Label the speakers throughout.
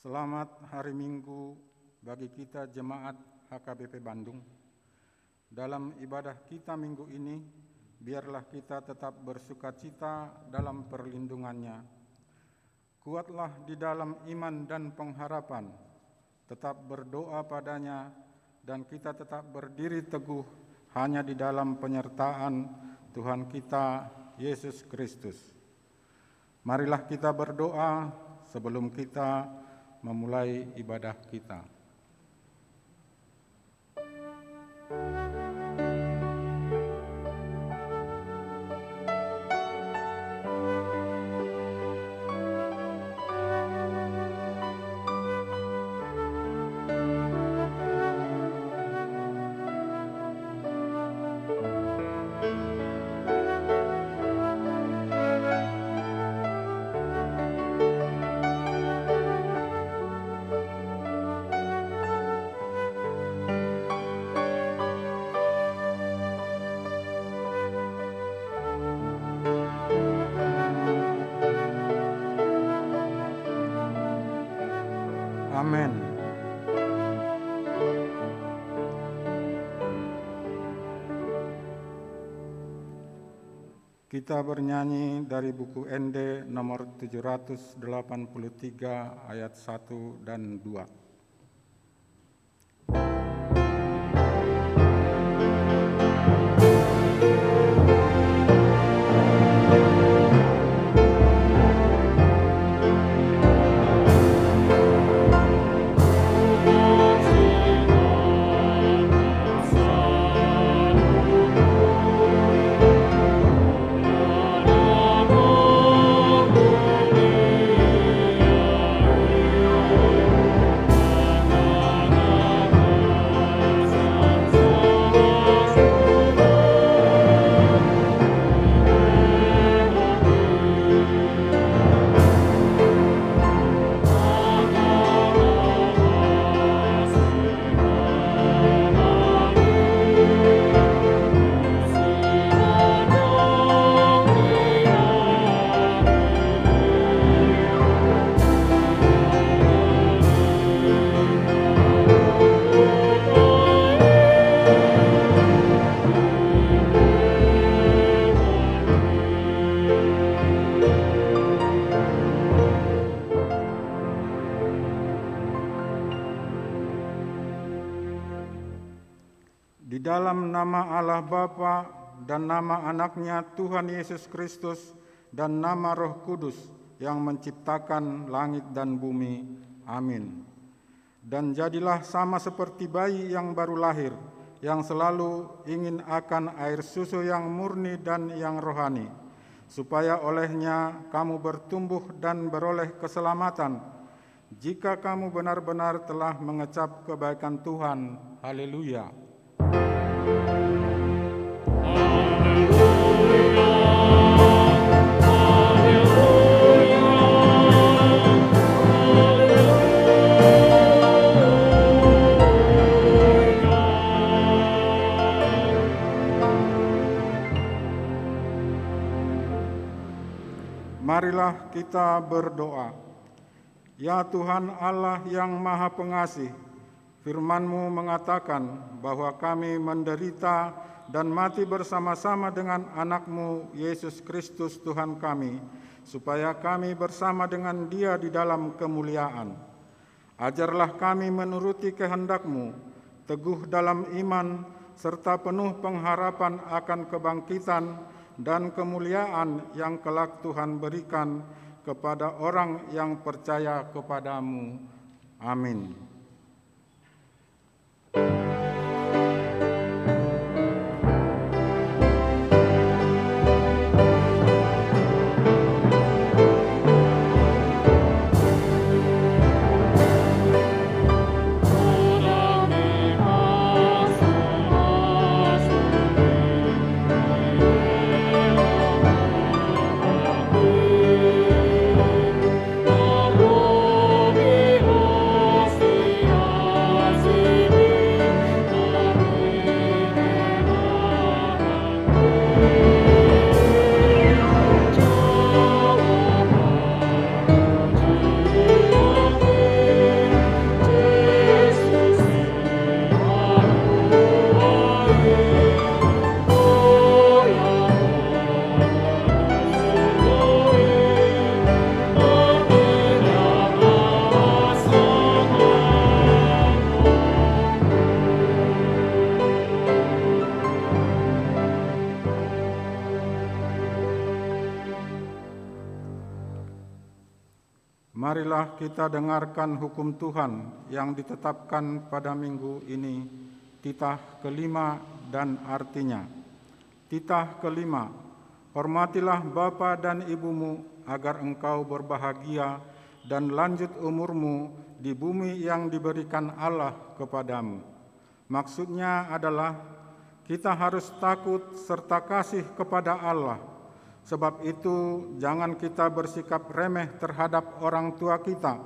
Speaker 1: Selamat hari Minggu bagi kita Jemaat HKBP Bandung. Dalam ibadah kita minggu ini, biarlah kita tetap bersukacita dalam perlindungannya. Kuatlah di dalam iman dan pengharapan, tetap berdoa padanya, dan kita tetap berdiri teguh hanya di dalam penyertaan Tuhan kita, Yesus Kristus. Marilah kita berdoa sebelum kita memulai ibadah kita. Amin. Kita bernyanyi dari buku ND nomor 783 ayat 1 dan 2. Di dalam nama Allah Bapa dan nama anaknya Tuhan Yesus Kristus dan nama Roh Kudus yang menciptakan langit dan bumi. Amin. Dan jadilah sama seperti bayi yang baru lahir, yang selalu ingin akan air susu yang murni dan yang rohani, supaya olehnya kamu bertumbuh dan beroleh keselamatan, jika kamu benar-benar telah mengecap kebaikan Tuhan. Haleluya. Marilah kita berdoa. Ya Tuhan Allah yang Maha Pengasih, firman-Mu mengatakan bahwa kami menderita dan mati bersama-sama dengan anak-Mu Yesus Kristus Tuhan kami, supaya kami bersama dengan Dia di dalam kemuliaan. Ajarlah kami menuruti kehendak-Mu, teguh dalam iman, serta penuh pengharapan akan kebangkitan dan kemuliaan yang kelak Tuhan berikan kepada orang yang percaya kepada-Mu. Amin.
Speaker 2: Amen.
Speaker 1: Marilah kita dengarkan hukum Tuhan yang ditetapkan pada minggu ini, titah kelima dan artinya. Titah kelima, hormatilah bapa dan ibumu agar engkau berbahagia dan lanjut umurmu di bumi yang diberikan Allah kepadamu. Maksudnya adalah kita harus takut serta kasih kepada Allah. Sebab itu, jangan kita bersikap remeh terhadap orang tua kita,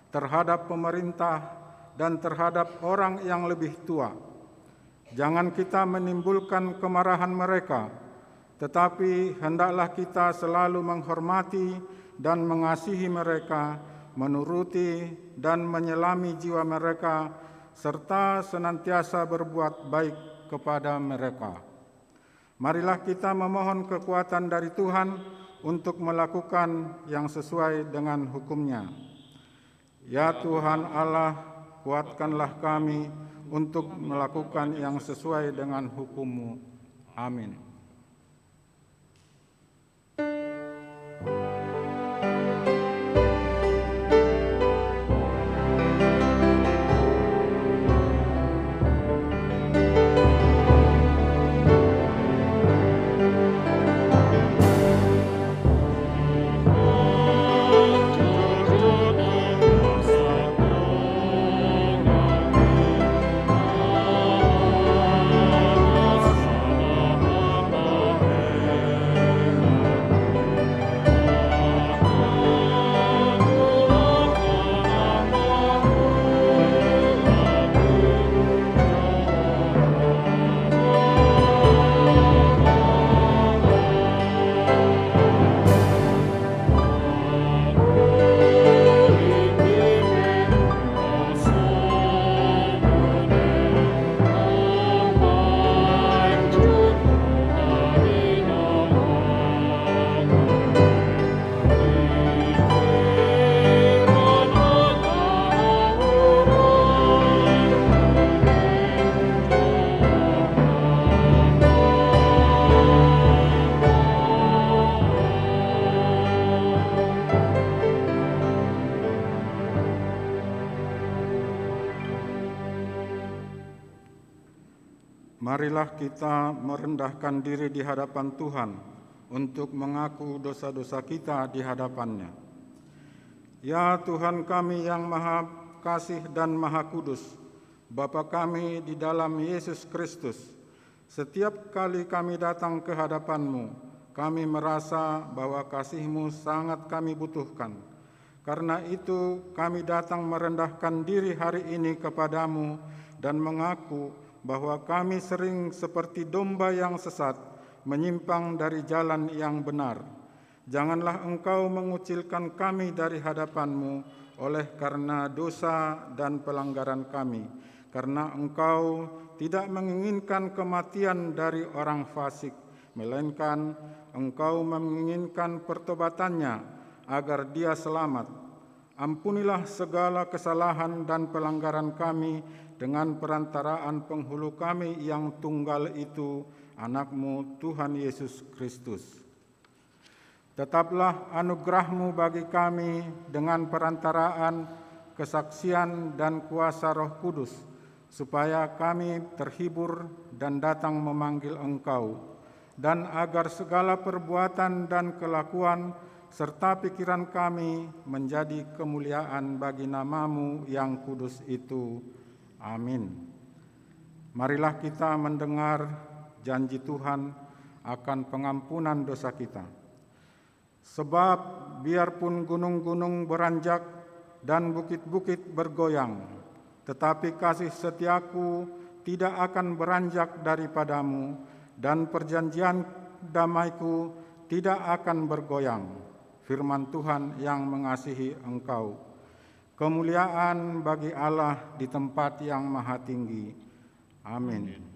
Speaker 1: terhadap pemerintah, dan terhadap orang yang lebih tua. Jangan kita menimbulkan kemarahan mereka, tetapi hendaklah kita selalu menghormati dan mengasihi mereka, menuruti dan menyelami jiwa mereka, serta senantiasa berbuat baik kepada mereka. Marilah kita memohon kekuatan dari Tuhan untuk melakukan yang sesuai dengan hukum-Nya. Ya Tuhan Allah, kuatkanlah kami untuk melakukan yang sesuai dengan hukum-Mu. Amin. Marilah kita merendahkan diri di hadapan Tuhan untuk mengaku dosa-dosa kita di hadapan-Nya. Ya Tuhan kami yang Maha Kasih dan Maha Kudus, Bapa kami di dalam Yesus Kristus, setiap kali kami datang ke hadapan-Mu, kami merasa bahwa kasih-Mu sangat kami butuhkan. Karena itu kami datang merendahkan diri hari ini kepadamu dan mengaku bahwa kami sering seperti domba yang sesat, menyimpang dari jalan yang benar. Janganlah Engkau mengucilkan kami dari hadapan-Mu oleh karena dosa dan pelanggaran kami, karena Engkau tidak menginginkan kematian dari orang fasik, melainkan Engkau menginginkan pertobatannya agar dia selamat. Ampunilah segala kesalahan dan pelanggaran kami dengan perantaraan penghulu kami yang tunggal itu, Anak-Mu Tuhan Yesus Kristus. Tetaplah anugerah-Mu bagi kami dengan perantaraan kesaksian dan kuasa Roh Kudus, supaya kami terhibur dan datang memanggil Engkau, dan agar segala perbuatan dan kelakuan serta pikiran kami menjadi kemuliaan bagi nama-Mu yang kudus itu. Amin. Marilah kita mendengar janji Tuhan akan pengampunan dosa kita. Sebab biarpun gunung-gunung beranjak dan bukit-bukit bergoyang, tetapi kasih setiaku tidak akan beranjak daripadamu, dan perjanjian damaiku tidak akan bergoyang. Firman Tuhan yang mengasihi engkau. Kemuliaan bagi Allah di tempat yang maha tinggi. Amin.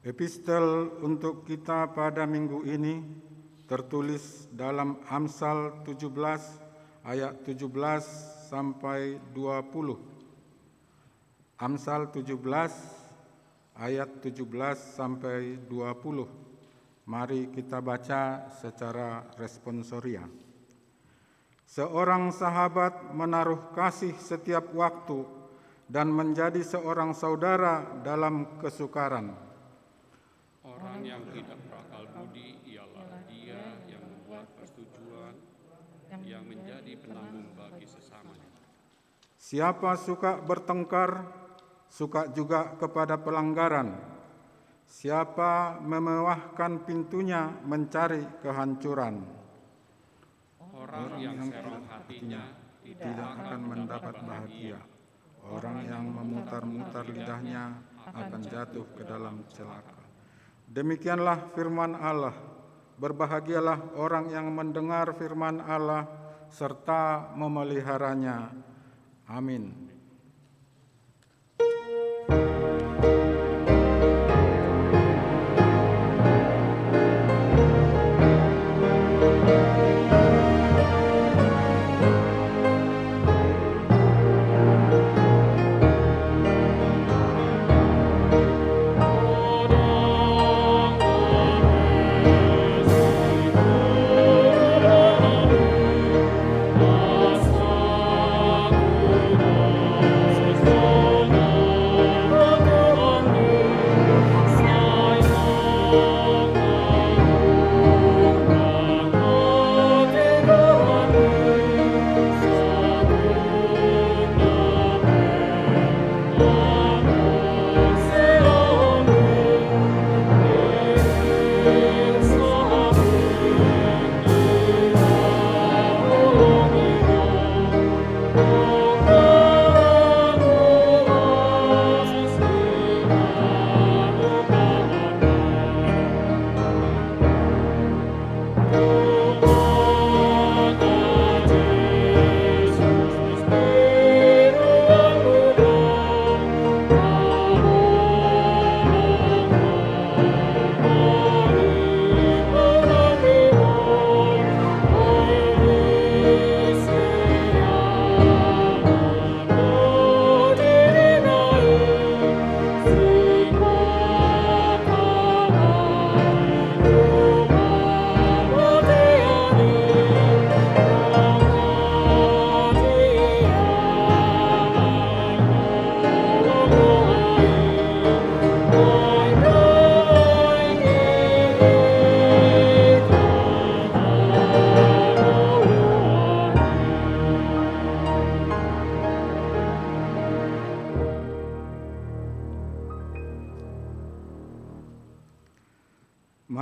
Speaker 1: Epistel untuk kita pada minggu ini tertulis dalam Amsal 17 ayat 17 sampai 20. Amsal 17 ayat 17 sampai 20. Mari kita baca secara responsoria. Seorang sahabat menaruh kasih setiap waktu dan menjadi seorang saudara dalam kesukaran.
Speaker 2: Orang yang tidak berakal budi ialah dia yang membuat persetujuan, yang menjadi penanggung bagi sesamanya.
Speaker 1: Siapa suka bertengkar, suka juga kepada pelanggaran. Siapa memewahkan pintunya mencari kehancuran.
Speaker 2: Orang yang serong hatinya
Speaker 1: Tidak akan mendapat bahagia. Orang yang memutar-mutar lidahnya akan jatuh ke dalam celaka. Demikianlah firman Allah. Berbahagialah orang yang mendengar firman Allah serta memeliharanya. Amin.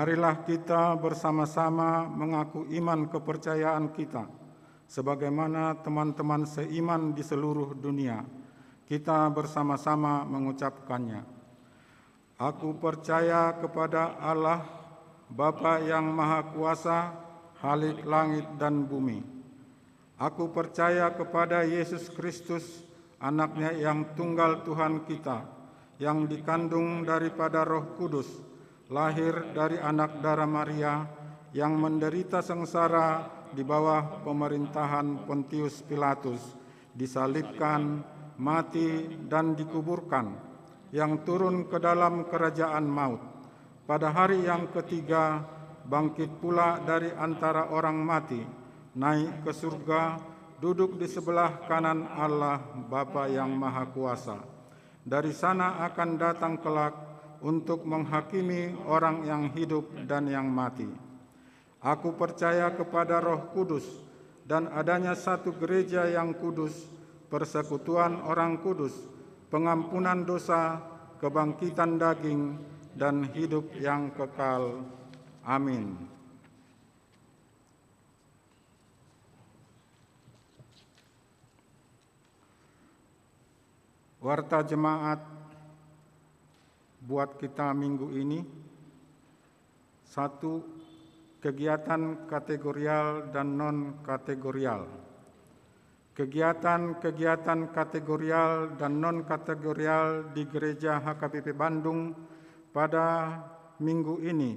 Speaker 1: Marilah kita bersama-sama mengaku iman kepercayaan kita, sebagaimana teman-teman seiman di seluruh dunia. Kita bersama-sama mengucapkannya. Aku percaya kepada Allah, Bapa yang Maha Kuasa, Khalik langit dan bumi. Aku percaya kepada Yesus Kristus, Anak-Nya yang tunggal Tuhan kita, yang dikandung daripada Roh Kudus, lahir dari anak darah Maria, yang menderita sengsara di bawah pemerintahan Pontius Pilatus, disalibkan, mati, dan dikuburkan, yang turun ke dalam kerajaan maut. Pada hari yang ketiga, bangkit pula dari antara orang mati, naik ke surga, duduk di sebelah kanan Allah Bapa yang Maha Kuasa. Dari sana akan datang kelak untuk menghakimi orang yang hidup dan yang mati. Aku percaya kepada Roh Kudus dan adanya satu gereja yang kudus, persekutuan orang kudus, pengampunan dosa, kebangkitan daging, dan hidup yang kekal. Amin. Warta jemaat buat kita minggu ini, 1. Kegiatan kategorial dan non-kategorial. Kegiatan-kegiatan kategorial dan non-kategorial di Gereja HKBP Bandung pada minggu ini,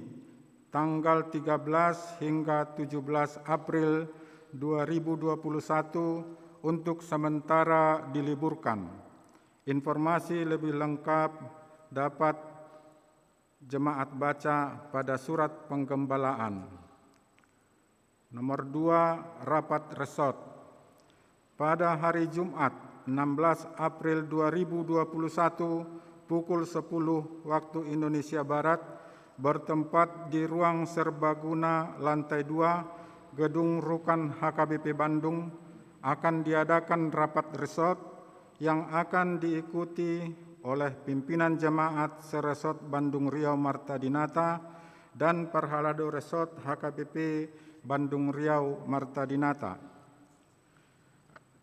Speaker 1: tanggal 13 hingga 17 April 2021 untuk sementara diliburkan. Informasi lebih lengkap dapat jemaat baca pada surat penggembalaan. Nomor 2, rapat resort. Pada hari Jumat 16 April 2021 pukul 10 waktu Indonesia Barat bertempat di ruang serbaguna lantai 2 Gedung Rukan HKBP Bandung akan diadakan rapat resort yang akan diikuti oleh pimpinan jemaat seresort Bandung Riau Marta Dinata dan Parhalado Resort HKBP Bandung Riau Marta Dinata.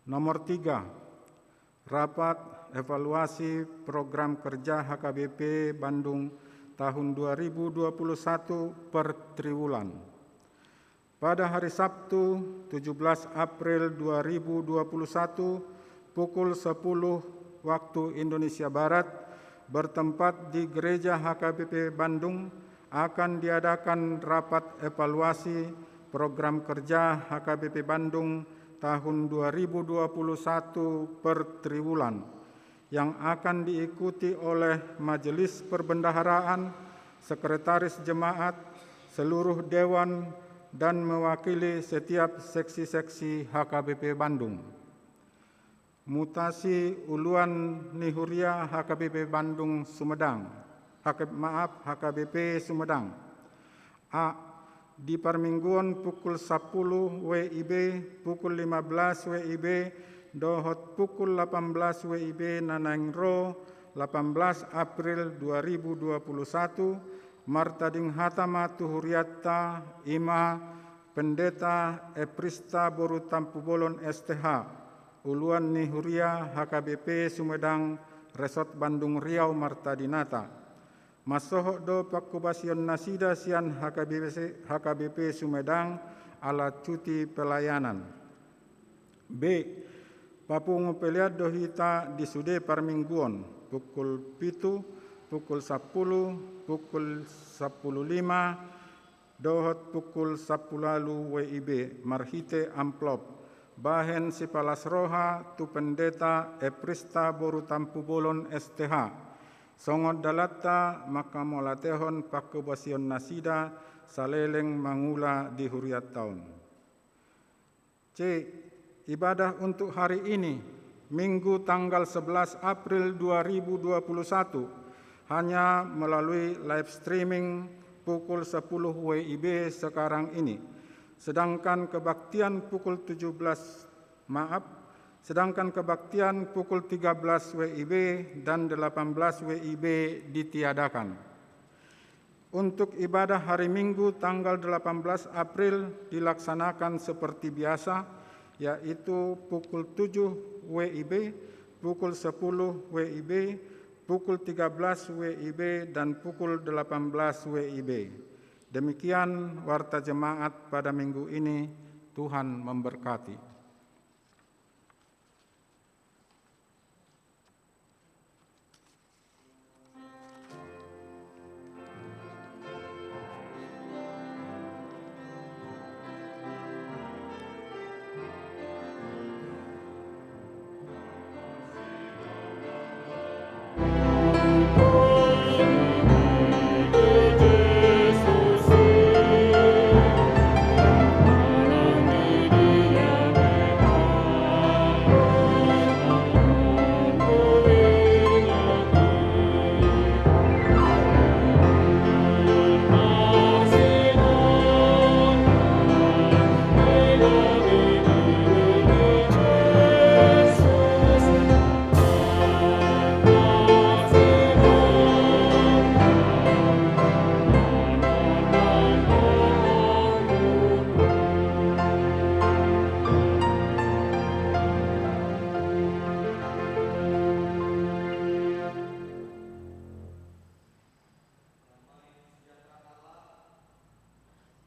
Speaker 1: Nomor 3, rapat evaluasi program kerja HKBP Bandung tahun 2021 per triwulan. Pada hari Sabtu 17 April 2021 pukul 10 waktu Indonesia Barat bertempat di Gereja HKBP Bandung akan diadakan rapat evaluasi program kerja HKBP Bandung tahun 2021 per triwulan yang akan diikuti oleh Majelis Perbendaharaan, Sekretaris Jemaat, seluruh Dewan, dan mewakili setiap seksi-seksi HKBP Bandung. Mutasi Uluan Nihuria HKBP Bandung Sumedang, HKBP Sumedang. A. Di Parmingguan pukul 10 WIB, pukul 15 WIB, dohot pukul 18 WIB Nanangro, 18 April 2021, Martading Hatama Tuhuriatta, Ima, Pendeta Eprista Boru Tampubolon STH, Uluan Nihuria HKBP Sumedang, Resort Bandung Riau Marta Dinata. Masohok do Pakubasion Nasida Sian HKBP Sumedang ala cuti pelayanan. B. Papung peliat dohita di Sude Parmingguon pukul 7, pukul 10, pukul 10.5, dohot pukul 10 lalu WIB marhite amplop. Bahen Sipalas Roha tu Pendeta Eprista Boru Tampubolon STH. Songot dalata maka molatehon pakubasion nasida saleleng mangula di huriat tahun. C. Ibadah untuk hari ini, Minggu tanggal 11 April 2021, hanya melalui live streaming pukul 10 WIB sekarang ini. Sedangkan kebaktian pukul 13 WIB dan 18 WIB ditiadakan. Untuk ibadah hari Minggu tanggal 18 April dilaksanakan seperti biasa, yaitu pukul 7 WIB, pukul 10 WIB, pukul 13 WIB, dan pukul 18 WIB. Demikian warta jemaat pada minggu ini. Tuhan memberkati.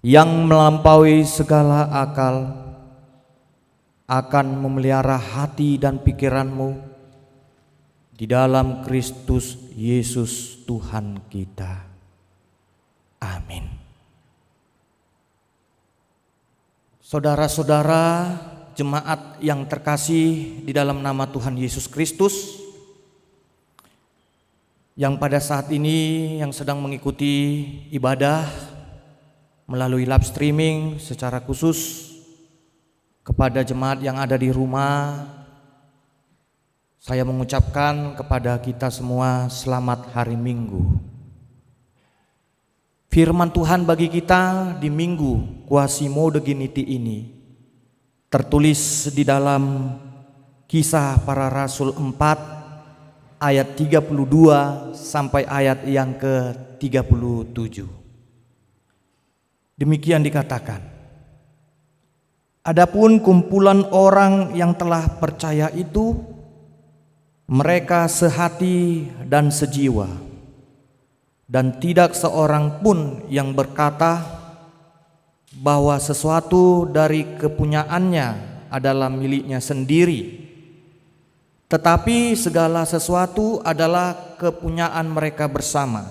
Speaker 3: yang melampaui segala akal akan memelihara hati dan pikiranmu di dalam Kristus Yesus Tuhan kita. Amin. Saudara-saudara jemaat yang terkasih di dalam nama Tuhan Yesus Kristus, yang pada saat ini yang sedang mengikuti ibadah melalui live streaming secara khusus, kepada jemaat yang ada di rumah, saya mengucapkan kepada kita semua selamat hari Minggu. Firman Tuhan bagi kita di Minggu Quasimo Dignity ini tertulis di dalam Kisah Para Rasul 4 ayat 32 sampai ayat yang ke-37. Demikian dikatakan, adapun kumpulan orang yang telah percaya itu, mereka sehati dan sejiwa, dan tidak seorang pun yang berkata bahwa sesuatu dari kepunyaannya adalah miliknya sendiri, tetapi segala sesuatu adalah kepunyaan mereka bersama.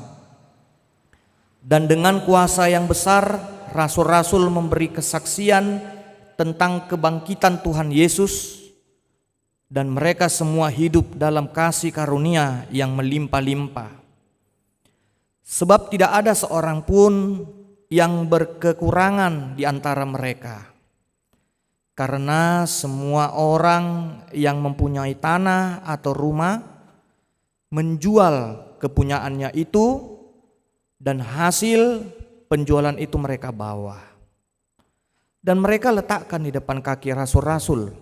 Speaker 3: Dan dengan kuasa yang besar, rasul-rasul memberi kesaksian tentang kebangkitan Tuhan Yesus, dan mereka semua hidup dalam kasih karunia yang melimpah-limpah. Sebab tidak ada seorang pun yang berkekurangan di antara mereka, karena semua orang yang mempunyai tanah atau rumah menjual kepunyaannya itu, dan hasil penjualan itu mereka bawa, dan mereka letakkan di depan kaki rasul-rasul,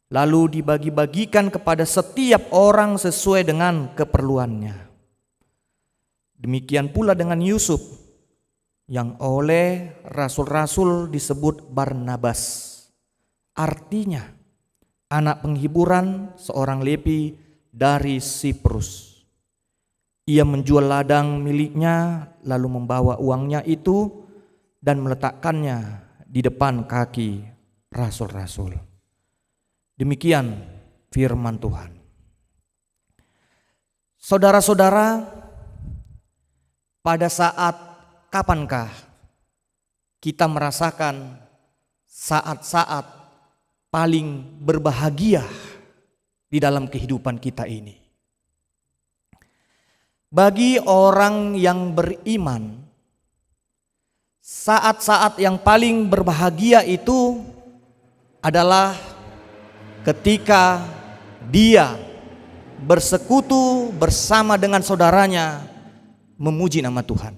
Speaker 3: lalu dibagi-bagikan kepada setiap orang sesuai dengan keperluannya. Demikian pula dengan Yusuf, yang oleh rasul-rasul disebut Barnabas, artinya anak penghiburan, seorang Lewi dari Siprus. Ia menjual ladang miliknya, lalu membawa uangnya itu dan meletakkannya di depan kaki rasul-rasul. Demikian firman Tuhan. Saudara-saudara, pada saat kapankah kita merasakan saat-saat paling berbahagia di dalam kehidupan kita ini? Bagi orang yang beriman, saat-saat yang paling berbahagia itu adalah ketika dia bersekutu bersama dengan saudaranya memuji nama Tuhan.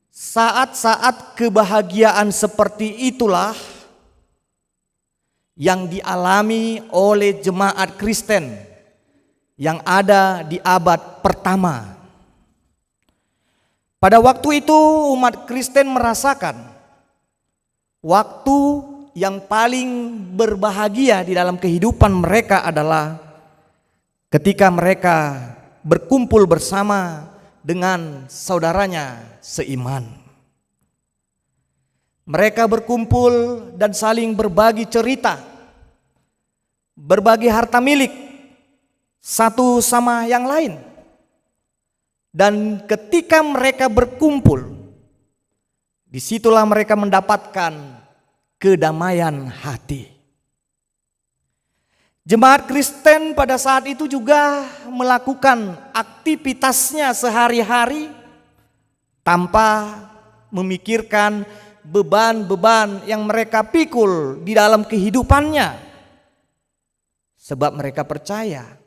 Speaker 3: Saat-saat kebahagiaan seperti itulah yang dialami oleh jemaat Kristen yang ada di abad pertama. Pada waktu itu umat Kristen merasakan waktu yang paling berbahagia di dalam kehidupan mereka adalah ketika mereka berkumpul bersama dengan saudaranya seiman. Mereka berkumpul dan saling berbagi cerita, berbagi harta milik satu sama yang lain. Dan ketika mereka berkumpul, disitulah mereka mendapatkan kedamaian hati. Jemaat Kristen pada saat itu juga melakukan aktivitasnya sehari-hari tanpa memikirkan beban-beban yang mereka pikul di dalam kehidupannya. Sebab mereka percaya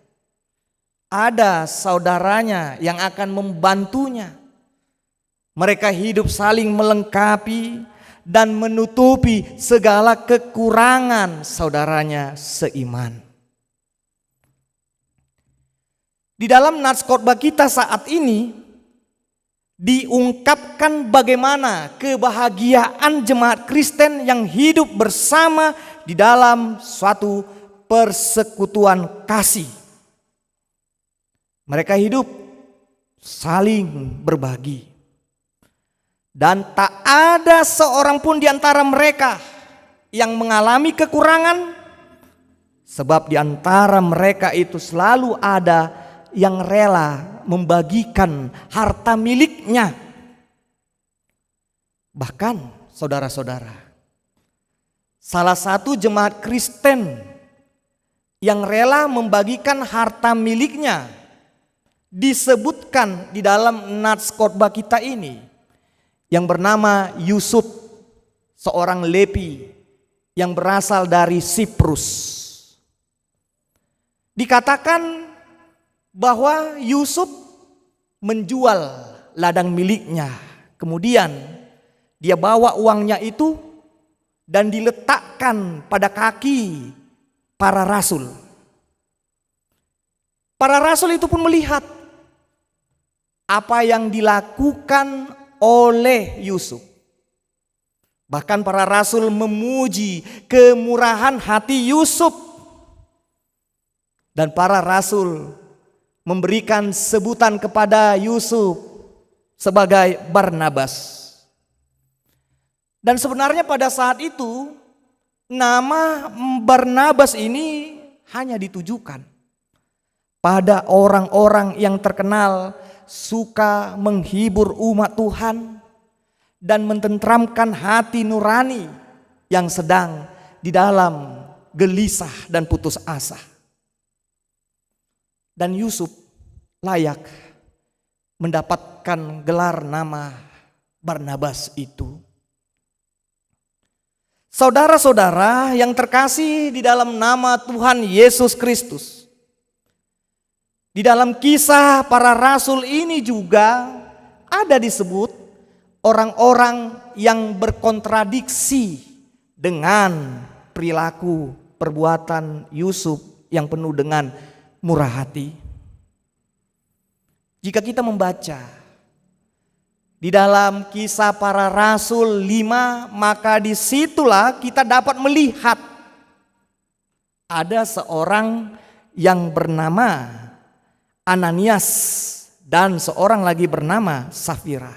Speaker 3: ada saudaranya yang akan membantunya. Mereka hidup saling melengkapi dan menutupi segala kekurangan saudaranya seiman. Di dalam nats khotbah kita saat ini diungkapkan bagaimana kebahagiaan jemaat Kristen yang hidup bersama di dalam suatu persekutuan kasih. Mereka hidup saling berbagi. Dan tak ada seorang pun di antara mereka yang mengalami kekurangan Sebab di antara mereka itu selalu ada yang rela membagikan harta miliknya. Bahkan saudara-saudara, salah satu jemaat Kristen yang rela membagikan harta miliknya disebutkan di dalam nats khotbah kita ini, yang bernama Yusuf, seorang Lepi yang berasal dari Siprus. Dikatakan bahwa Yusuf menjual ladang miliknya, kemudian dia bawa uangnya itu dan diletakkan pada kaki para rasul. Para rasul itu pun melihat apa yang dilakukan oleh Yusuf. Bahkan para rasul memuji kemurahan hati Yusuf. Dan para rasul memberikan sebutan kepada Yusuf sebagai Barnabas. Dan sebenarnya pada saat itu nama Barnabas ini hanya ditujukan pada orang-orang yang terkenal suka menghibur umat Tuhan dan mententramkan hati nurani yang sedang di dalam gelisah dan putus asa. Dan Yusuf layak mendapatkan gelar nama Barnabas itu. Saudara-saudara yang terkasih di dalam nama Tuhan Yesus Kristus, di dalam kisah para rasul ini juga ada disebut orang-orang yang berkontradiksi dengan perilaku perbuatan Yusuf yang penuh dengan murah hati. Jika kita membaca di dalam kisah para rasul 5, maka disitulah kita dapat melihat ada seorang yang bernama Ananias dan seorang lagi bernama Safira.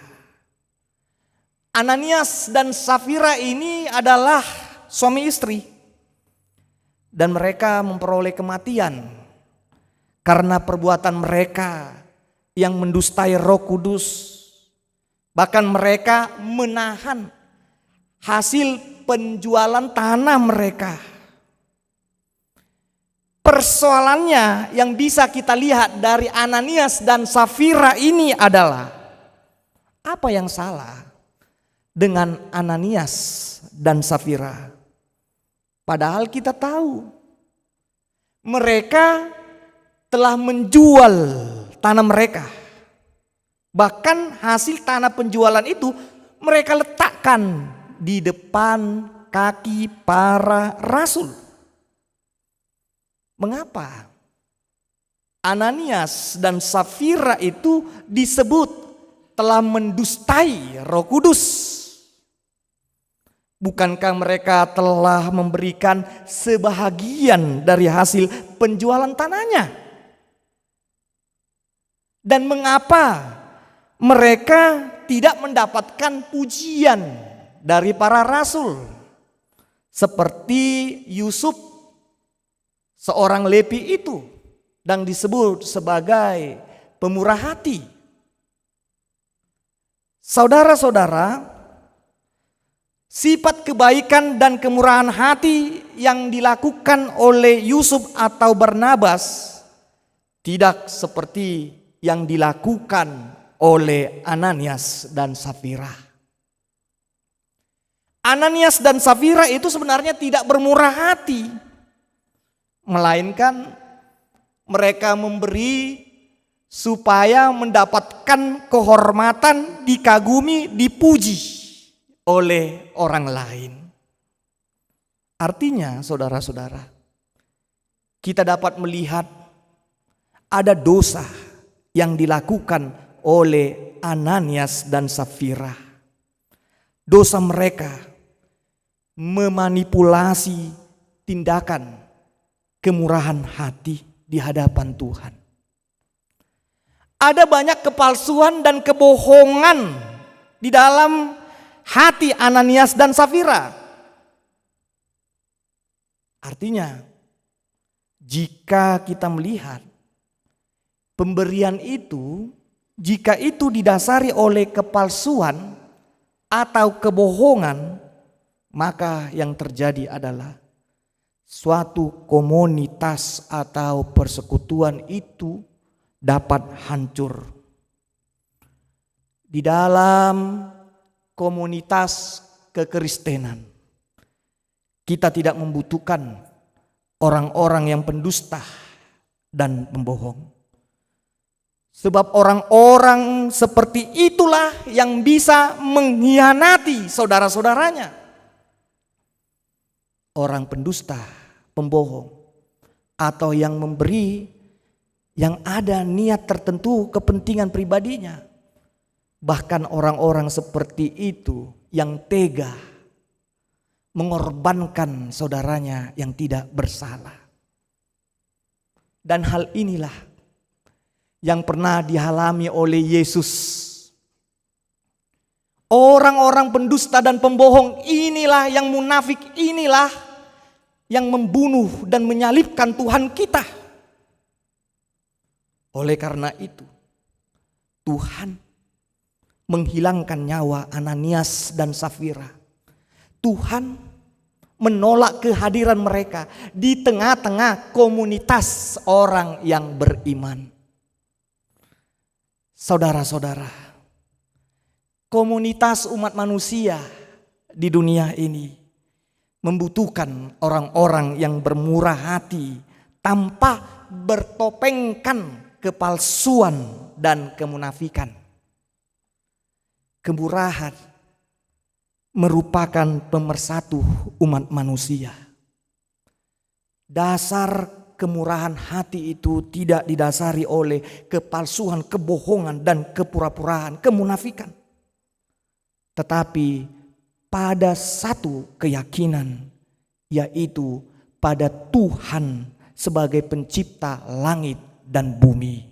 Speaker 3: Ananias dan Safira ini adalah suami istri dan mereka memperoleh kematian karena perbuatan mereka yang mendustai Roh Kudus. Bahkan mereka menahan hasil penjualan tanah mereka. Persoalannya yang bisa kita lihat dari Ananias dan Safira ini adalah, apa yang salah dengan Ananias dan Safira? Padahal kita tahu mereka telah menjual tanah mereka. Bahkan hasil tanah penjualan itu mereka letakkan di depan kaki para rasul. Mengapa Ananias dan Safira itu disebut telah mendustai Roh Kudus? Bukankah mereka telah memberikan sebahagian dari hasil penjualan tanahnya? Dan mengapa mereka tidak mendapatkan pujian dari para rasul seperti Yusuf, seorang Lepi itu, dan disebut sebagai pemurah hati? Saudara-saudara, sifat kebaikan dan kemurahan hati yang dilakukan oleh Yusuf atau Barnabas tidak seperti yang dilakukan oleh Ananias dan Safira. Ananias dan Safira itu sebenarnya tidak bermurah hati, melainkan mereka memberi supaya mendapatkan kehormatan, dikagumi, dipuji oleh orang lain. Artinya saudara-saudara, kita dapat melihat ada dosa yang dilakukan oleh Ananias dan Safira. Dosa mereka memanipulasi tindakan kemurahan hati di hadapan Tuhan. Ada banyak kepalsuan dan kebohongan di dalam hati Ananias dan Safira. Artinya jika kita melihat pemberian itu, jika itu didasari oleh kepalsuan atau kebohongan, maka yang terjadi adalah suatu komunitas atau persekutuan itu dapat hancur. Di dalam komunitas kekristenan, kita tidak membutuhkan orang-orang yang pendusta dan pembohong. Sebab orang-orang seperti itulah yang bisa mengkhianati saudara-saudaranya. Orang pendusta, pembohong, atau yang memberi, yang ada niat tertentu kepentingan pribadinya. Bahkan orang-orang seperti itu yang tega mengorbankan saudaranya yang tidak bersalah. Dan hal inilah yang pernah dialami oleh Yesus. Orang-orang pendusta dan pembohong inilah, yang munafik inilah yang membunuh dan menyalibkan Tuhan kita. Oleh karena itu, Tuhan menghilangkan nyawa Ananias dan Safira. Tuhan menolak kehadiran mereka di tengah-tengah komunitas orang yang beriman. Saudara-saudara, komunitas umat manusia di dunia ini membutuhkan orang-orang yang bermurah hati tanpa bertopengkan kepalsuan dan kemunafikan. Kemurahan merupakan pemersatu umat manusia. Dasar kemurahan hati itu tidak didasari oleh kepalsuan, kebohongan, dan kepura-puraan, kemunafikan. Tetapi pada satu keyakinan, yaitu pada Tuhan sebagai pencipta langit dan bumi.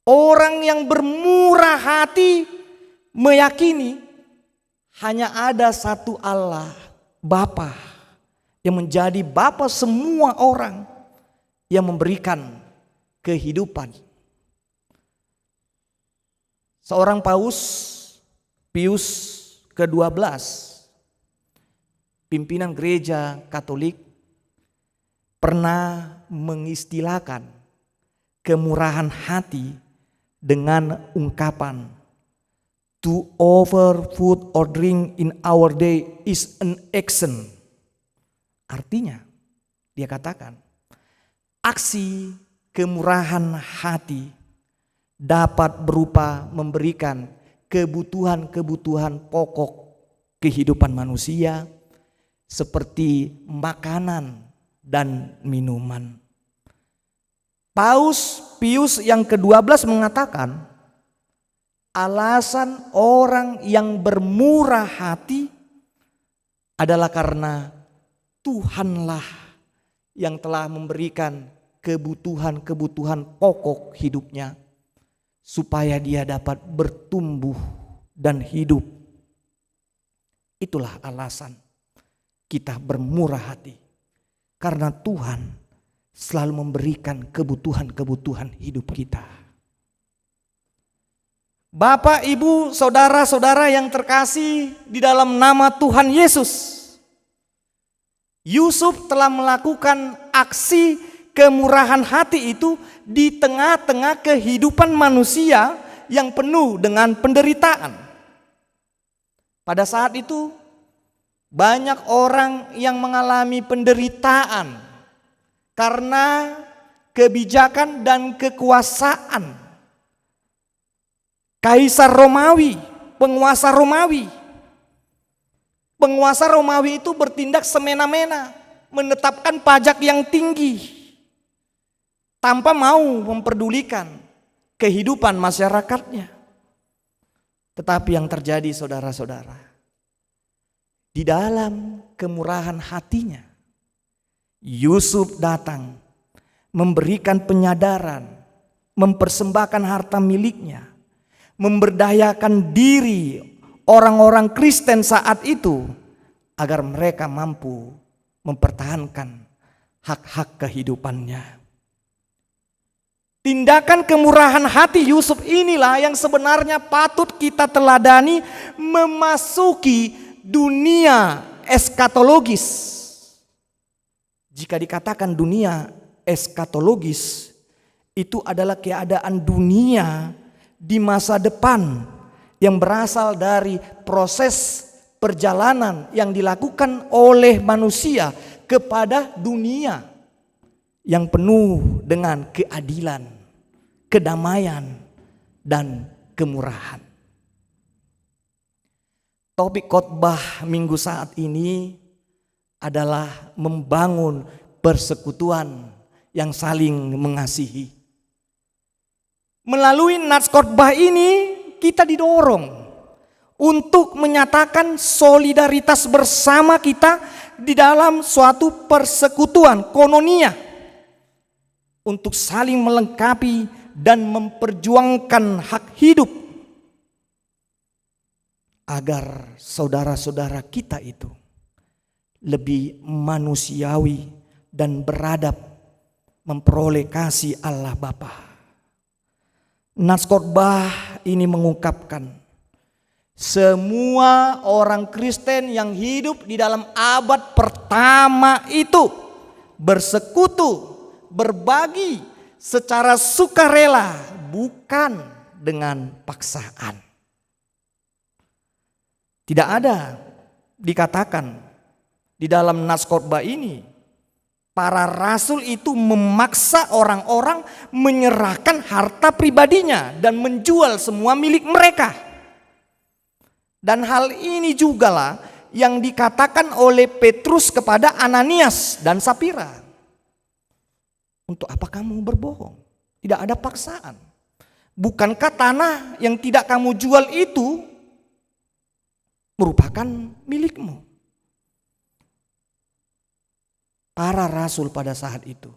Speaker 3: Orang yang bermurah hati meyakini hanya ada satu Allah, Bapa, yang menjadi Bapa semua orang, yang memberikan kehidupan. Seorang Paus, Pius ke-12, pimpinan gereja Katolik, pernah mengistilahkan kemurahan hati dengan ungkapan, to offer food or drink in our day is an action. Artinya, dia katakan, aksi kemurahan hati dapat berupa memberikan kebutuhan-kebutuhan pokok kehidupan manusia seperti makanan dan minuman. Paus Pius yang ke-12 mengatakan, alasan orang yang bermurah hati adalah karena Tuhanlah yang telah memberikan kebutuhan-kebutuhan pokok hidupnya supaya dia dapat bertumbuh dan hidup. Itulah alasan kita bermurah hati, karena Tuhan selalu memberikan kebutuhan-kebutuhan hidup kita. Bapak, Ibu, saudara-saudara yang terkasih di dalam nama Tuhan Yesus, Yusuf telah melakukan aksi kemurahan hati itu di tengah-tengah kehidupan manusia yang penuh dengan penderitaan. Pada saat itu banyak orang yang mengalami penderitaan karena kebijakan dan kekuasaan Kaisar Romawi, penguasa Romawi. Penguasa Romawi itu bertindak semena-mena, menetapkan pajak yang tinggi tanpa mau memperdulikan kehidupan masyarakatnya. Tetapi yang terjadi, saudara-saudara, di dalam kemurahan hatinya, Yusuf datang memberikan penyadaran, mempersembahkan harta miliknya, memberdayakan diri orang-orang Kristen saat itu agar mereka mampu mempertahankan hak-hak kehidupannya. Tindakan kemurahan hati Yusuf inilah yang sebenarnya patut kita teladani memasuki dunia eskatologis. Jika dikatakan dunia eskatologis, itu adalah keadaan dunia di masa depan yang berasal dari proses perjalanan yang dilakukan oleh manusia kepada dunia yang penuh dengan keadilan, kedamaian, dan kemurahan. Topik khotbah minggu saat ini adalah membangun persekutuan yang saling mengasihi. Melalui nats khotbah ini kita didorong untuk menyatakan solidaritas bersama kita di dalam suatu persekutuan koinonia untuk saling melengkapi dan memperjuangkan hak hidup agar saudara-saudara kita itu lebih manusiawi dan beradab memperoleh kasih Allah Bapa. Nats khotbah ini mengungkapkan semua orang Kristen yang hidup di dalam abad pertama itu bersekutu, berbagi secara sukarela, bukan dengan paksaan. Tidak ada dikatakan di dalam nats khotbah ini para rasul itu memaksa orang-orang menyerahkan harta pribadinya dan menjual semua milik mereka. Dan hal ini jugalah yang dikatakan oleh Petrus kepada Ananias dan Sapira. Untuk apa kamu berbohong? Tidak ada paksaan. Bukankah tanah yang tidak kamu jual itu merupakan milikmu? Para rasul pada saat itu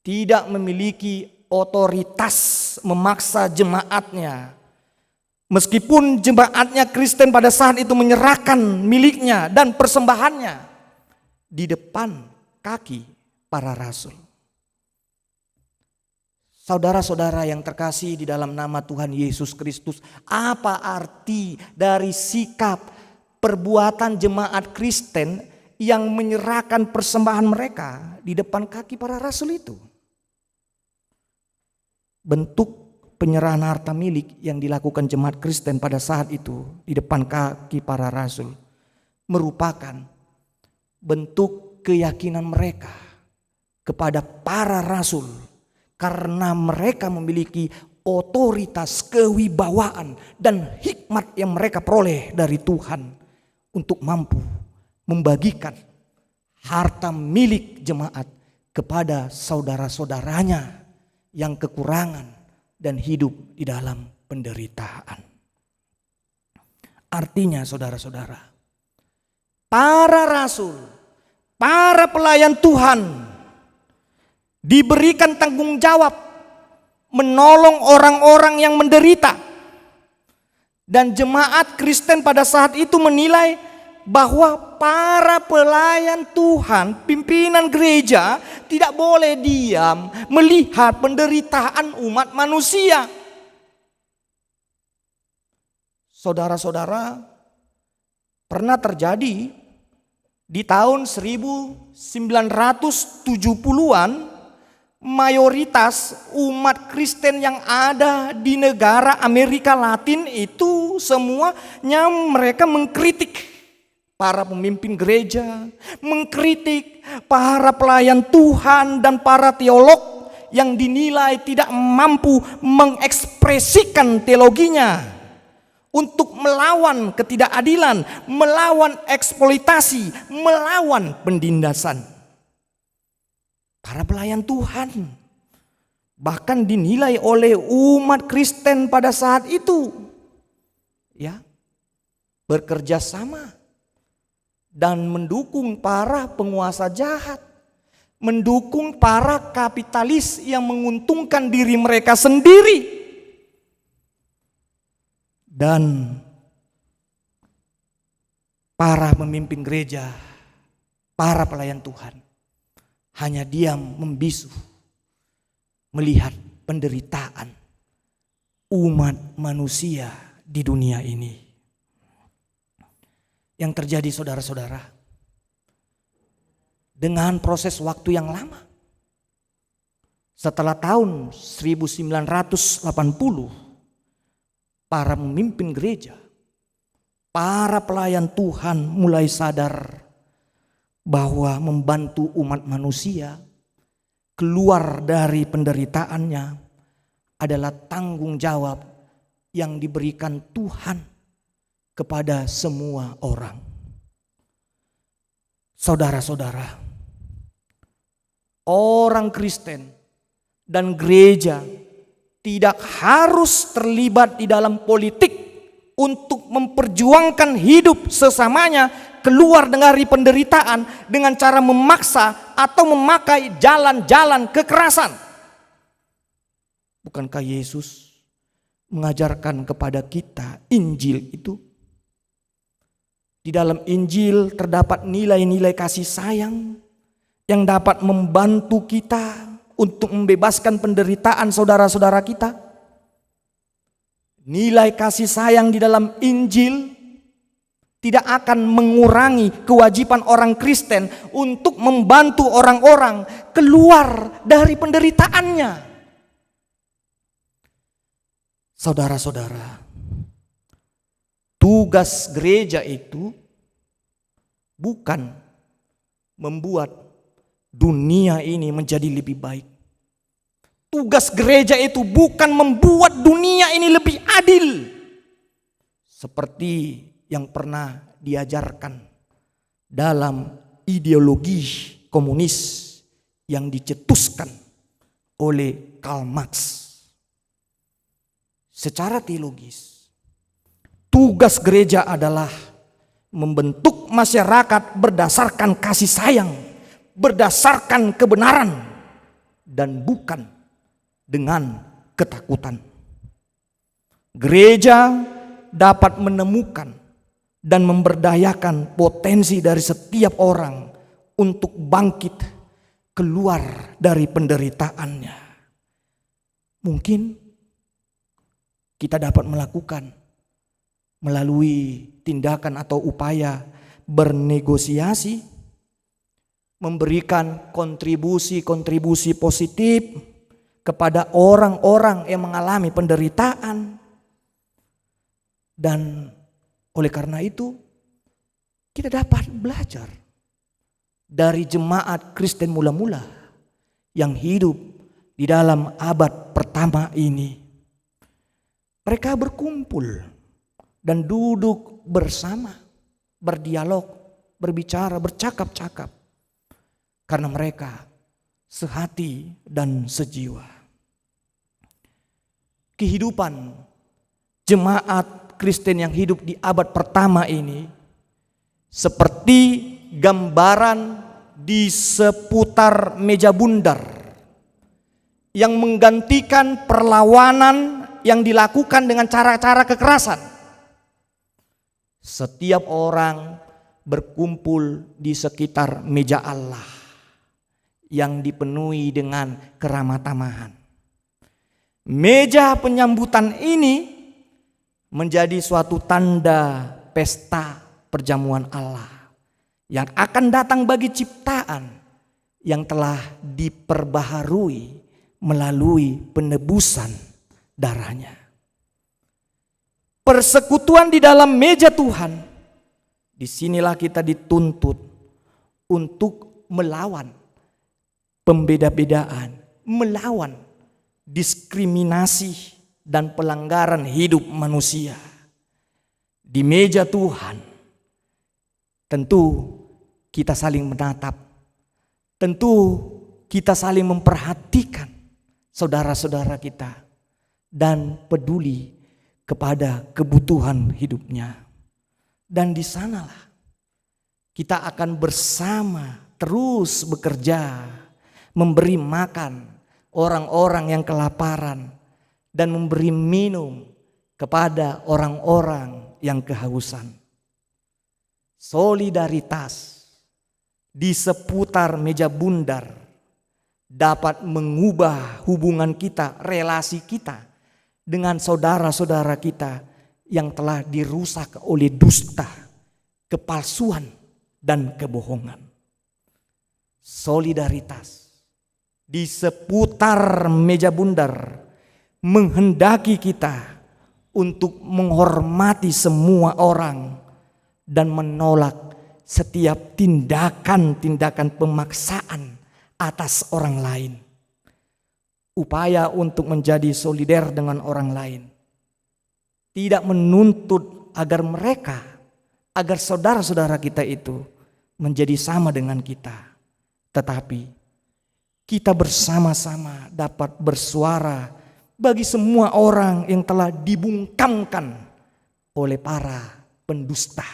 Speaker 3: tidak memiliki otoritas memaksa jemaatnya. Meskipun jemaatnya Kristen pada saat itu menyerahkan miliknya dan persembahannya di depan kaki para rasul. Saudara-saudara yang terkasih di dalam nama Tuhan Yesus Kristus, apa arti dari sikap perbuatan jemaat Kristen yang menyerahkan persembahan mereka di depan kaki para rasul itu? Bentuk penyerahan harta milik yang dilakukan jemaat Kristen pada saat itu di depan kaki para rasul merupakan bentuk keyakinan mereka kepada para rasul karena mereka memiliki otoritas, kewibawaan, dan hikmat yang mereka peroleh dari Tuhan untuk mampu membagikan harta milik jemaat kepada saudara-saudaranya yang kekurangan dan hidup di dalam penderitaan. Artinya saudara-saudara, para rasul, para pelayan Tuhan diberikan tanggung jawab menolong orang-orang yang menderita. Dan jemaat Kristen pada saat itu menilai bahwa para pelayan Tuhan, pimpinan gereja tidak boleh diam melihat penderitaan umat manusia. Saudara-saudara, pernah terjadi di tahun 1970-an, mayoritas umat Kristen yang ada di negara Amerika Latin itu semuanya mereka mengkritik para pemimpin gereja, mengkritik para pelayan Tuhan dan para teolog yang dinilai tidak mampu mengekspresikan teologinya untuk melawan ketidakadilan, melawan eksploitasi, melawan penindasan. Para pelayan Tuhan bahkan dinilai oleh umat Kristen pada saat itu ya bekerja sama dan mendukung para penguasa jahat, mendukung para kapitalis yang menguntungkan diri mereka sendiri. Dan para pemimpin gereja, para pelayan Tuhan hanya diam membisu melihat penderitaan umat manusia di dunia ini. Yang terjadi saudara-saudara, dengan proses waktu yang lama, setelah tahun 1980, para pemimpin gereja, para pelayan Tuhan mulai sadar bahwa membantu umat manusia keluar dari penderitaannya adalah tanggung jawab yang diberikan Tuhan kepada semua orang. Saudara-saudara, orang Kristen dan gereja tidak harus terlibat di dalam politik untuk memperjuangkan hidup sesamanya keluar dari penderitaan dengan cara memaksa atau memakai jalan-jalan kekerasan. Bukankah Yesus mengajarkan kepada kita Injil itu? Di dalam Injil terdapat nilai-nilai kasih sayang yang dapat membantu kita untuk membebaskan penderitaan saudara-saudara kita. Nilai kasih sayang di dalam Injil tidak akan mengurangi kewajiban orang Kristen untuk membantu orang-orang keluar dari penderitaannya. Saudara-saudara, tugas gereja itu bukan membuat dunia ini menjadi lebih baik. Tugas gereja itu bukan membuat dunia ini lebih adil, seperti yang pernah diajarkan dalam ideologi komunis yang dicetuskan oleh Karl Marx. Secara teologis, tugas gereja adalah membentuk masyarakat berdasarkan kasih sayang, berdasarkan kebenaran, dan bukan dengan ketakutan. Gereja dapat menemukan dan memberdayakan potensi dari setiap orang untuk bangkit keluar dari penderitaannya. Mungkin kita dapat melakukan melalui tindakan atau upaya bernegosiasi, memberikan kontribusi positif kepada orang-orang yang mengalami penderitaan. Dan oleh karena itu kita dapat belajar dari jemaat Kristen mula-mula yang hidup di dalam abad pertama ini. Mereka berkumpul dan duduk bersama, berdialog, berbicara, bercakap-cakap, karena mereka sehati dan sejiwa. Kehidupan jemaat Kristen yang hidup di abad pertama ini seperti gambaran di seputar meja bundar yang menggantikan perlawanan yang dilakukan dengan cara-cara kekerasan. Setiap orang berkumpul di sekitar meja Allah yang dipenuhi dengan keramah tamahan. Meja penyambutan ini menjadi suatu tanda pesta perjamuan Allah yang akan datang bagi ciptaan yang telah diperbaharui melalui penebusan darahnya. Persekutuan di dalam meja Tuhan, disinilah kita dituntut untuk melawan pembeda-bedaan, melawan diskriminasi dan pelanggaran hidup manusia. Di meja Tuhan tentu kita saling menatap, tentu kita saling memperhatikan saudara-saudara kita dan peduli kepada kebutuhan hidupnya. Dan di sanalah kita akan bersama terus bekerja, memberi makan orang-orang yang kelaparan dan memberi minum kepada orang-orang yang kehausan. Solidaritas di seputar meja bundar dapat mengubah hubungan kita, relasi kita dengan saudara-saudara kita yang telah dirusak oleh dusta, kepalsuan, dan kebohongan. Solidaritas di seputar meja bundar menghendaki kita untuk menghormati semua orang dan menolak setiap tindakan-tindakan pemaksaan atas orang lain. Upaya untuk menjadi solider dengan orang lain tidak menuntut agar saudara-saudara kita itu menjadi sama dengan kita, tetapi kita bersama-sama dapat bersuara bagi semua orang yang telah dibungkamkan oleh para pendusta.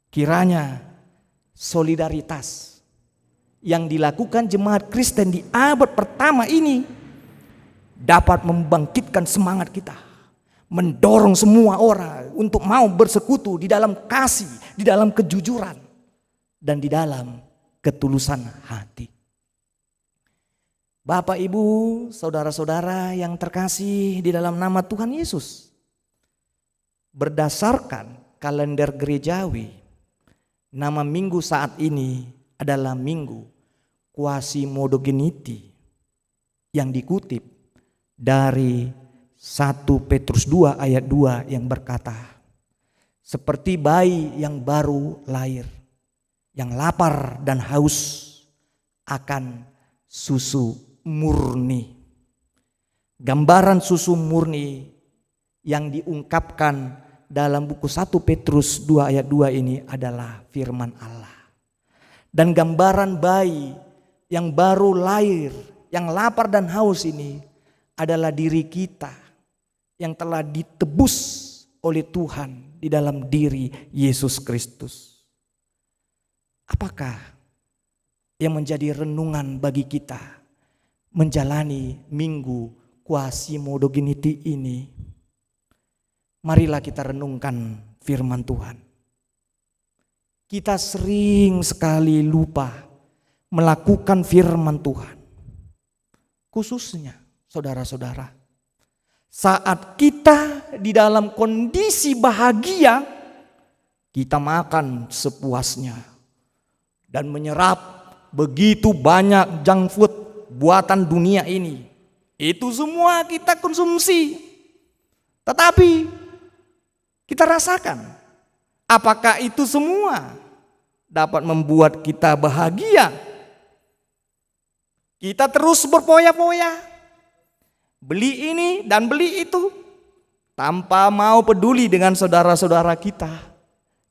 Speaker 3: Kiranya solidaritas yang dilakukan jemaat Kristen di abad pertama ini dapat membangkitkan semangat kita, mendorong semua orang untuk mau bersekutu di dalam kasih, di dalam kejujuran, dan di dalam ketulusan hati. Bapak, Ibu, saudara-saudara yang terkasih di dalam nama Tuhan Yesus, berdasarkan kalender gerejawi, nama minggu saat ini adalah minggu Quasimodogeniti yang dikutip dari 1 Petrus 2 ayat 2 yang berkata, seperti bayi yang baru lahir, yang lapar dan haus akan susu murni. Gambaran susu murni yang diungkapkan dalam buku 1 Petrus 2 ayat 2 ini adalah firman Allah. Dan gambaran bayi yang baru lahir, yang lapar dan haus ini adalah diri kita yang telah ditebus oleh Tuhan di dalam diri Yesus Kristus. Apakah yang menjadi renungan bagi kita menjalani minggu Quasimodogeniti ini? Marilah kita renungkan firman Tuhan. Kita sering sekali lupa melakukan firman Tuhan. Khususnya saudara-saudara, saat kita di dalam kondisi bahagia, kita makan sepuasnya dan menyerap begitu banyak junk food buatan dunia ini. Itu semua kita konsumsi. Tetapi kita rasakan, apakah itu semua dapat membuat kita bahagia? Kita terus berfoya-foya, beli ini dan beli itu, tanpa mau peduli dengan saudara-saudara kita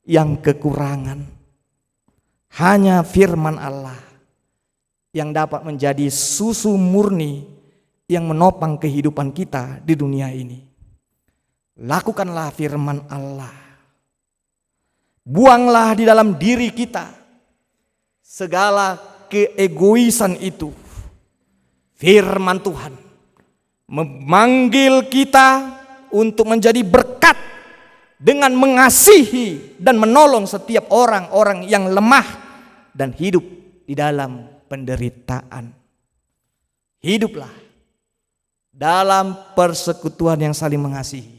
Speaker 3: yang kekurangan. Hanya firman Allah yang dapat menjadi susu murni yang menopang kehidupan kita di dunia ini. Lakukanlah firman Allah. Buanglah di dalam diri kita segala keegoisan itu. Firman Tuhan memanggil kita untuk menjadi berkat dengan mengasihi dan menolong setiap orang-orang yang lemah dan hidup di dalam penderitaan. Hiduplah dalam persekutuan yang saling mengasihi.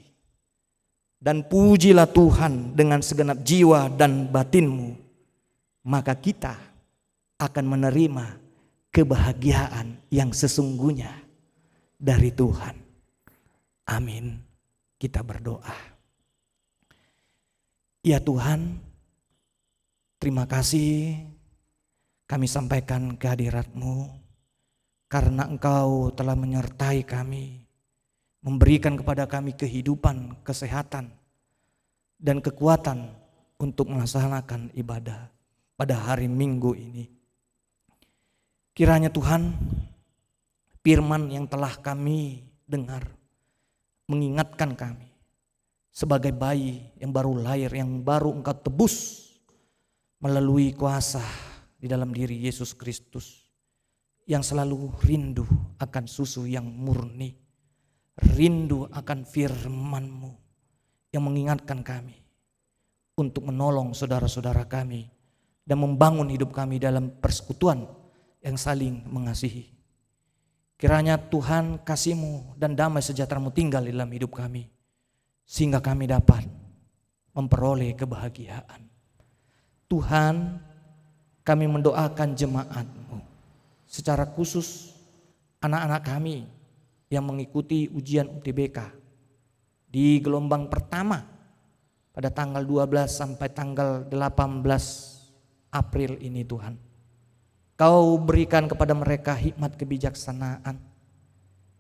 Speaker 3: Dan pujilah Tuhan dengan segenap jiwa dan batinmu, maka kita akan menerima kebahagiaan yang sesungguhnya dari Tuhan. Amin. Kita berdoa. Ya Tuhan, terima kasih kami sampaikan kehadirat-Mu karena Engkau telah menyertai kami, memberikan kepada kami kehidupan, kesehatan, dan kekuatan untuk melaksanakan ibadah pada hari Minggu ini. Kiranya Tuhan, firman yang telah kami dengar mengingatkan kami sebagai bayi yang baru lahir, yang baru Engkau tebus melalui kuasa di dalam diri Yesus Kristus, yang selalu rindu akan susu yang murni, rindu akan firman-Mu yang mengingatkan kami untuk menolong saudara-saudara kami dan membangun hidup kami dalam persekutuan yang saling mengasihi. Kiranya Tuhan kasih-Mu dan damai sejahtera-Mu tinggal di dalam hidup kami, sehingga kami dapat memperoleh kebahagiaan. Tuhan, kami mendoakan jemaat-Mu, secara khusus anak-anak kami yang mengikuti ujian UTBK di gelombang pertama pada tanggal 12 sampai tanggal 18 April ini Tuhan. Kau berikan kepada mereka hikmat kebijaksanaan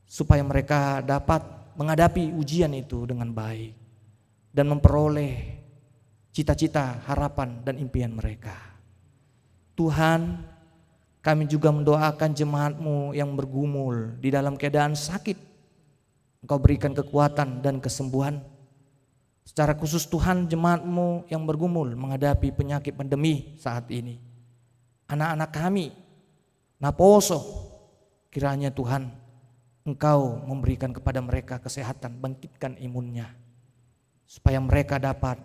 Speaker 3: supaya mereka dapat menghadapi ujian itu dengan baik dan memperoleh cita-cita, harapan dan impian mereka. Tuhan, kami juga mendoakan jemaat-Mu yang bergumul di dalam keadaan sakit. Engkau berikan kekuatan dan kesembuhan. Secara khusus Tuhan, jemaat-Mu yang bergumul menghadapi penyakit pandemi saat ini. Anak-anak kami, Naposo, kiranya Tuhan Engkau memberikan kepada mereka kesehatan, bangkitkan imunnya, supaya mereka dapat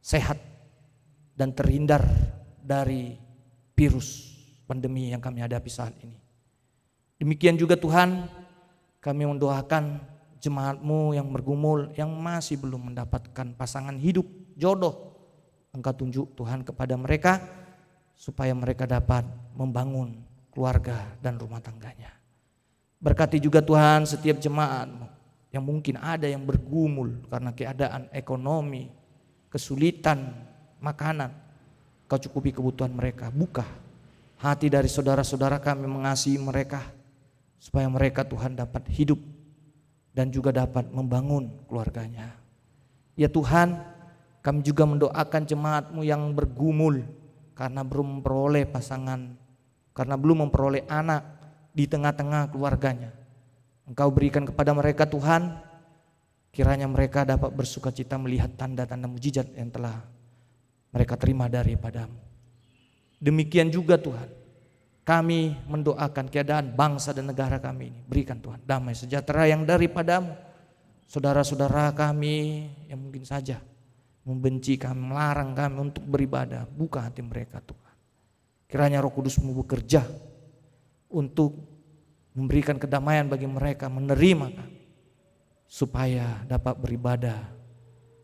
Speaker 3: sehat dan terhindar dari virus pandemi yang kami hadapi saat ini. Demikian juga Tuhan, kami mendoakan jemaat-Mu yang bergumul, yang masih belum mendapatkan pasangan hidup, jodoh. Engkau tunjuk Tuhan kepada mereka, supaya mereka dapat membangun keluarga dan rumah tangganya. Berkati juga Tuhan setiap jemaat-Mu yang mungkin ada yang bergumul karena keadaan ekonomi, kesulitan, makanan. Kau cukupi kebutuhan mereka, buka hati dari saudara-saudara kami mengasihi mereka, supaya mereka Tuhan dapat hidup dan juga dapat membangun keluarganya. Ya Tuhan, kami juga mendoakan jemaat-Mu yang bergumul karena belum memperoleh pasangan, karena belum memperoleh anak di tengah-tengah keluarganya. Engkau berikan kepada mereka Tuhan, kiranya mereka dapat bersuka cita melihat tanda-tanda mujizat yang telah mereka terima daripada-Mu. Demikian juga Tuhan, kami mendoakan keadaan bangsa dan negara kami ini. Berikan Tuhan damai sejahtera yang daripada-Mu. Saudara-saudara kami yang mungkin saja membenci kami, melarang kami untuk beribadah, buka hati mereka Tuhan. Kiranya Roh Kudus-Mu bekerja untuk memberikan kedamaian bagi mereka, menerima kami, supaya dapat beribadah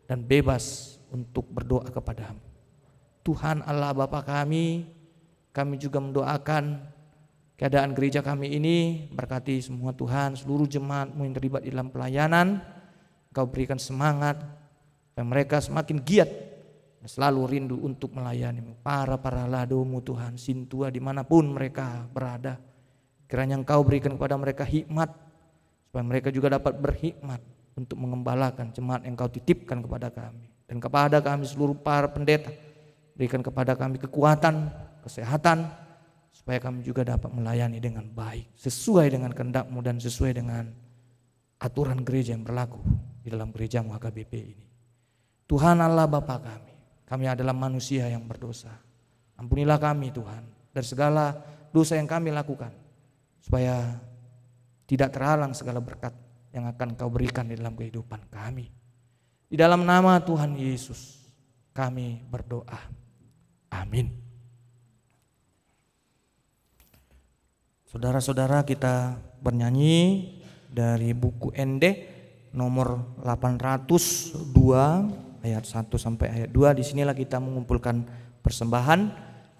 Speaker 3: dan bebas untuk berdoa kepada-Mu. Tuhan Allah Bapa kami juga mendoakan keadaan gereja kami ini. Berkati semua Tuhan, seluruh jemaat-Mu yang terlibat di dalam pelayanan. Engkau berikan semangat supaya mereka semakin giat dan selalu rindu untuk melayani-Mu. Para lado-Mu Tuhan, sintua dimanapun mereka berada, kiranya Engkau berikan kepada mereka hikmat, supaya mereka juga dapat berhikmat untuk mengembalakan jemaat yang Engkau titipkan kepada kami. Dan kepada kami seluruh para pendeta, berikan kepada kami kekuatan, kesehatan, supaya kami juga dapat melayani dengan baik, sesuai dengan kehendak-Mu dan sesuai dengan aturan gereja yang berlaku di dalam gereja-Mu HKBP ini. Tuhan Allah Bapa kami adalah manusia yang berdosa. Ampunilah kami Tuhan dari segala dosa yang kami lakukan, supaya tidak terhalang segala berkat yang akan Kau berikan di dalam kehidupan kami. Di dalam nama Tuhan Yesus kami berdoa. Amin. Saudara-saudara, kita bernyanyi dari buku ND nomor 802 ayat 1 sampai ayat 2. Disinilah kita mengumpulkan persembahan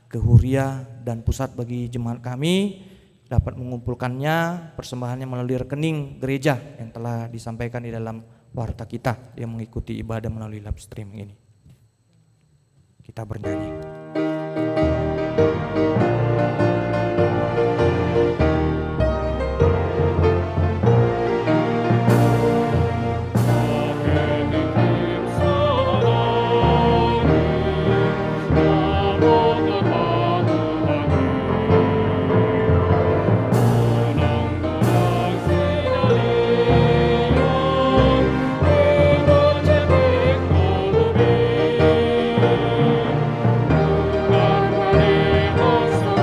Speaker 3: ke Huria dan pusat bagi jemaat kami dapat mengumpulkannya persembahannya melalui rekening gereja yang telah disampaikan di dalam warta kita yang mengikuti ibadah melalui live streaming ini. Kita bernyanyi.
Speaker 4: Sono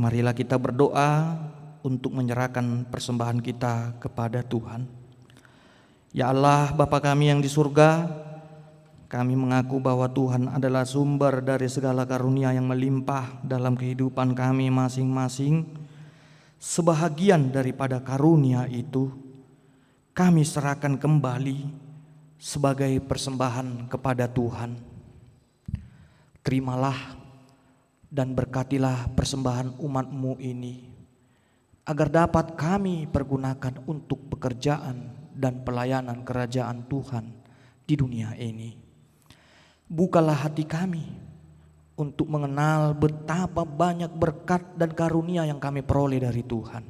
Speaker 3: Marilah kita berdoa untuk menyerahkan persembahan kita kepada Tuhan. Ya Allah, Bapa kami yang di surga, kami mengaku bahwa Tuhan adalah sumber dari segala karunia yang melimpah dalam kehidupan kami masing-masing. Sebahagian daripada karunia itu kami serahkan kembali sebagai persembahan kepada Tuhan. Terimalah dan berkatilah persembahan umat-Mu ini, agar dapat kami pergunakan untuk pekerjaan dan pelayanan kerajaan Tuhan di dunia ini. Bukalah hati kami untuk mengenal betapa banyak berkat dan karunia yang kami peroleh dari Tuhan,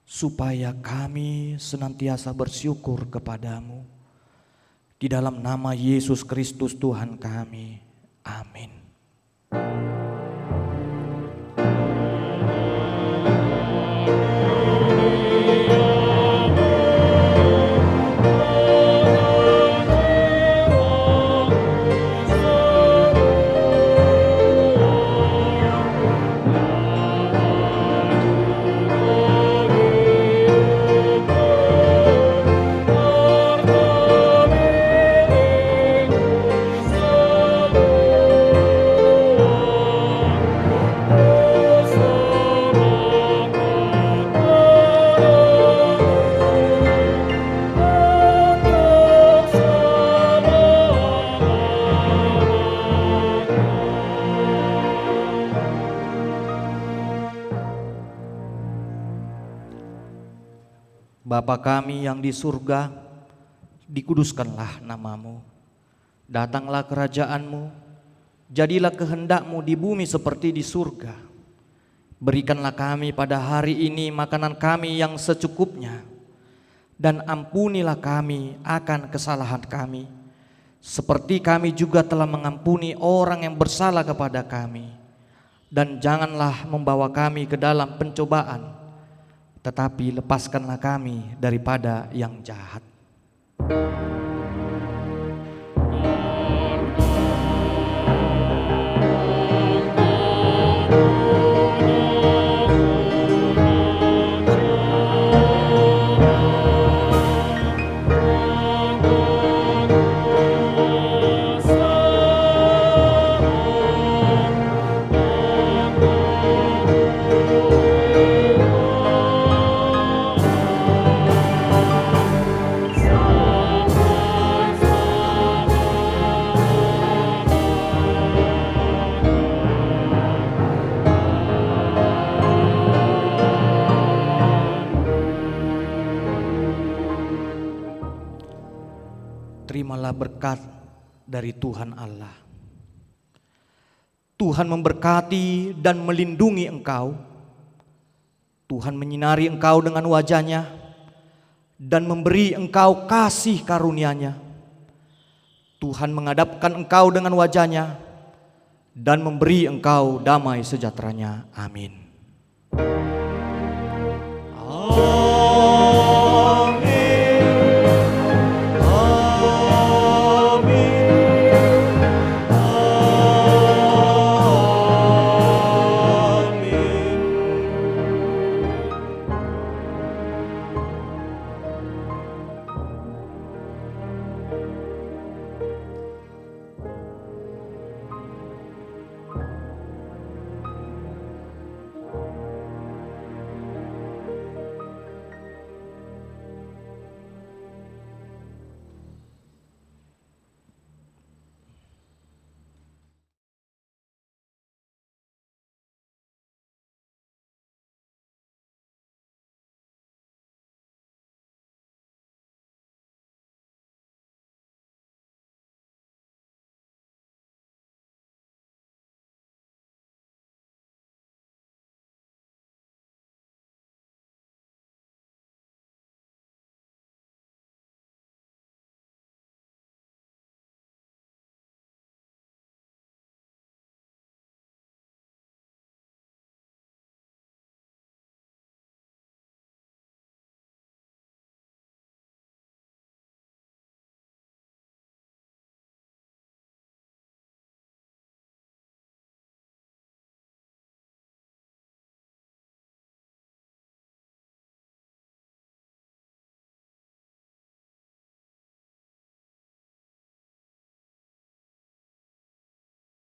Speaker 3: supaya kami senantiasa bersyukur kepadamu. Di dalam nama Yesus Kristus Tuhan kami, amin. Bapa kami yang di surga, dikuduskanlah nama-Mu. Datanglah kerajaan-Mu, jadilah kehendak-Mu di bumi seperti di surga. Berikanlah kami pada hari ini makanan kami yang secukupnya, dan ampunilah kami akan kesalahan kami, seperti kami juga telah mengampuni orang yang bersalah kepada kami. Dan janganlah membawa kami ke dalam pencobaan, tetapi lepaskanlah kami daripada yang jahat. Terimalah berkat dari Tuhan Allah. Tuhan memberkati dan melindungi engkau. Tuhan menyinari engkau dengan wajah-Nya dan memberi engkau kasih karunia-Nya. Tuhan menghadapkan engkau dengan wajah-Nya dan memberi engkau damai sejahtera-Nya. Amin.